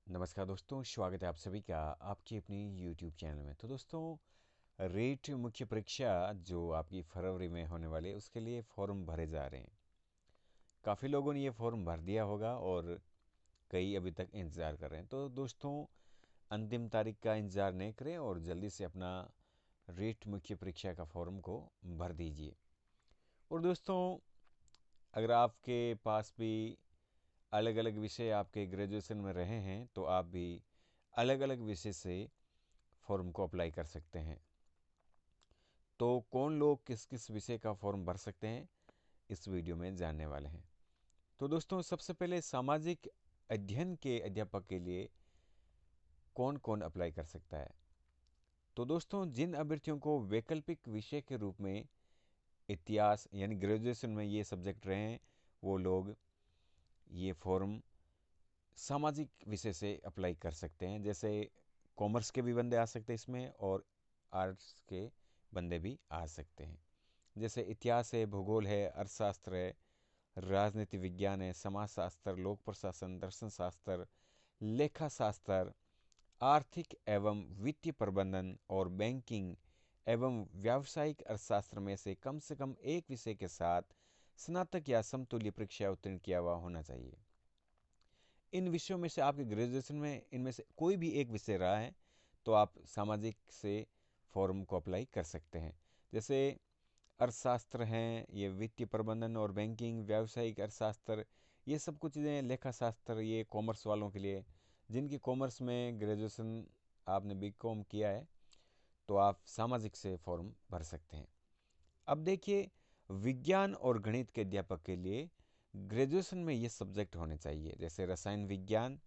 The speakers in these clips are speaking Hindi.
नमस्कार दोस्तों, स्वागत है आप सभी का आपकी अपनी YouTube चैनल में। तो दोस्तों, रेट मुख्य परीक्षा जो आपकी फरवरी में होने वाली है उसके लिए फॉर्म भरे जा रहे हैं। काफ़ी लोगों ने ये फॉर्म भर दिया होगा और कई अभी तक इंतज़ार कर रहे हैं। तो दोस्तों, अंतिम तारीख का इंतज़ार नहीं करें और जल्दी से अपना रेट मुख्य परीक्षा का फॉर्म को भर दीजिए। और दोस्तों, अगर आपके पास भी अलग अलग विषय आपके ग्रेजुएशन में रहे हैं तो आप भी अलग अलग विषय से फॉर्म को अप्लाई कर सकते हैं। तो कौन लोग किस किस विषय का फॉर्म भर सकते हैं इस वीडियो में जानने वाले हैं। तो दोस्तों, सबसे पहले सामाजिक अध्ययन के अध्यापक के लिए कौन कौन अप्लाई कर सकता है। तो दोस्तों, जिन अभ्यर्थियों को वैकल्पिक विषय के रूप में इतिहास यानी ग्रेजुएशन में ये सब्जेक्ट रहे हैं वो लोग ये फॉर्म सामाजिक विषय से अप्लाई कर सकते हैं। जैसे कॉमर्स के भी बंदे आ सकते हैं इसमें और आर्ट्स के बंदे भी आ सकते हैं। जैसे इतिहास है, भूगोल है, अर्थशास्त्र है, राजनीति विज्ञान है, समाजशास्त्र, लोक प्रशासन, दर्शन शास्त्र, लेखा शास्त्र, आर्थिक एवं वित्तीय प्रबंधन और बैंकिंग एवं व्यावसायिक अर्थशास्त्र में से कम एक विषय के साथ स्नातक या समतुल्य परीक्षा उत्तीर्ण किया हुआ होना चाहिए। इन विषयों में से आपके ग्रेजुएशन में इनमें से कोई भी एक विषय रहा है तो आप सामाजिक से फॉर्म को अप्लाई कर सकते हैं। जैसे अर्थशास्त्र हैं, ये वित्तीय प्रबंधन और बैंकिंग, व्यावसायिक अर्थशास्त्र, ये सब कुछ चीज़ें, लेखा शास्त्र, ये कॉमर्स वालों के लिए। जिनकी कॉमर्स में ग्रेजुएशन आपने बीकॉम किया है तो आप सामाजिक से फॉर्म भर सकते हैं। अब देखिए, विज्ञान और गणित के अध्यापक के लिए ग्रेजुएशन में ये सब्जेक्ट होने चाहिए। जैसे रसायन विज्ञान,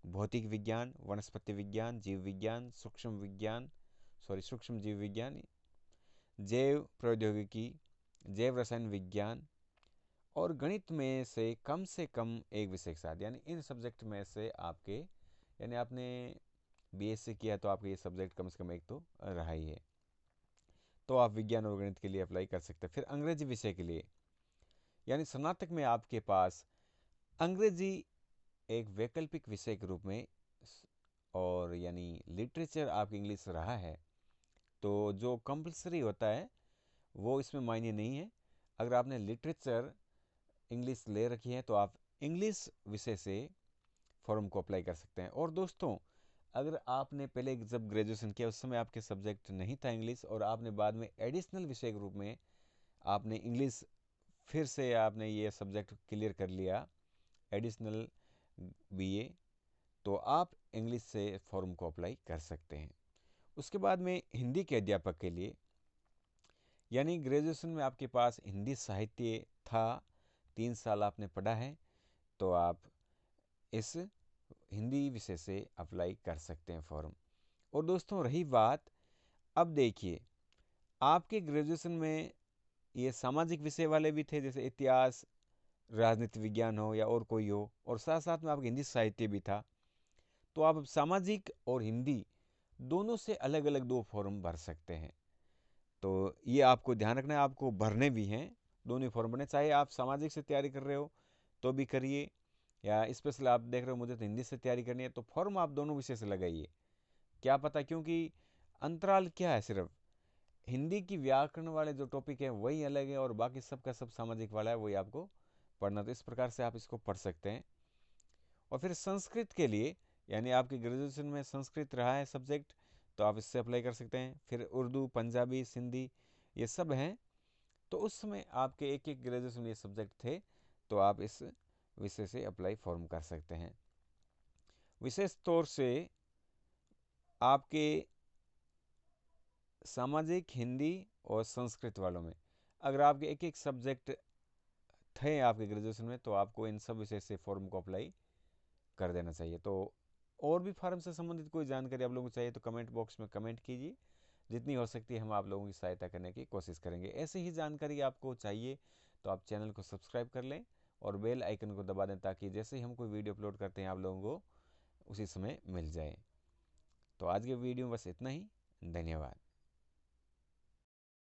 भौतिक विज्ञान, वनस्पति विज्ञान, जीव विज्ञान, सूक्ष्म जीव विज्ञान, जैव प्रौद्योगिकी, जैव रसायन विज्ञान और गणित में से कम एक विषय के साथ, यानी इन सब्जेक्ट में से आपके, यानी आपने बीएससी किया तो आपके ये सब्जेक्ट कम से कम एक तो रहा ही है, तो आप विज्ञान और गणित के लिए अप्लाई कर सकते हैं। फिर अंग्रेजी विषय के लिए, यानी स्नातक में आपके पास अंग्रेजी एक वैकल्पिक विषय के रूप में और यानी लिटरेचर आपकी इंग्लिश रहा है तो जो कंपलसरी होता है वो इसमें मायने नहीं है। अगर आपने लिटरेचर इंग्लिश ले रखी है तो आप इंग्लिश विषय से फॉर्म को अप्लाई कर सकते हैं। और दोस्तों, अगर आपने पहले जब ग्रेजुएशन किया उस समय आपके सब्जेक्ट नहीं था इंग्लिश और आपने बाद में एडिशनल विषय के रूप में आपने इंग्लिश फिर से आपने ये सब्जेक्ट क्लियर कर लिया, एडिशनल बीए, तो आप इंग्लिश से फॉर्म को अप्लाई कर सकते हैं। उसके बाद में हिंदी के अध्यापक के लिए, यानी ग्रेजुएशन में आपके पास हिंदी साहित्य था, 3 साल आपने पढ़ा है, तो आप इस हिंदी विषय से अप्लाई कर सकते हैं फॉर्म। और दोस्तों, रही बात, अब देखिए, आपके ग्रेजुएशन में ये सामाजिक विषय वाले भी थे, जैसे इतिहास, राजनीति विज्ञान हो या और कोई हो, और साथ साथ में आपके हिंदी साहित्य भी था, तो आप सामाजिक और हिंदी दोनों से अलग अलग दो फॉर्म भर सकते हैं। तो ये आपको ध्यान रखना है, आपको भरने भी हैं, दोनों ही फॉर्म भरने। चाहे आप सामाजिक से तैयारी कर रहे हो तो भी करिए, या स्पेशल आप देख रहे हो मुझे तो हिंदी से तैयारी करनी है, तो फॉर्म आप दोनों विषय से लगाइए। क्या पता, क्योंकि अंतराल क्या है, सिर्फ हिंदी की व्याकरण वाले जो टॉपिक है वही अलग है और बाकी सब का सब सामाजिक वाला है, वही आपको पढ़ना। तो इस प्रकार से आप इसको पढ़ सकते हैं। और फिर संस्कृत के लिए, यानी आपके ग्रेजुएशन में संस्कृत रहा है सब्जेक्ट, तो आप इससे अप्लाई कर सकते हैं। फिर उर्दू, पंजाबी, सिंधी, ये सब हैं, तो उस समय आपके एक एक ग्रेजुएशन में ये सब्जेक्ट थे, तो आप इस विषय से अप्लाई फॉर्म कर सकते हैं। विशेष तौर से आपके सामाजिक, हिंदी और संस्कृत वालों में अगर आपके एक एक सब्जेक्ट थे आपके ग्रेजुएशन में तो आपको इन सब विषय से फॉर्म को अप्लाई कर देना चाहिए। तो और भी फार्म से संबंधित कोई जानकारी आप लोगों को चाहिए तो कमेंट बॉक्स में कमेंट कीजिए, जितनी हो सकती है हम आप लोगों की सहायता करने की कोशिश करेंगे। ऐसे ही जानकारी आपको चाहिए तो आप चैनल को सब्सक्राइब कर लें और बेल आइकन को दबा दें, ताकि जैसे ही हम कोई वीडियो अपलोड करते हैं आप लोगों को उसी समय मिल जाए। तो आज के वीडियो में बस इतना ही। धन्यवाद।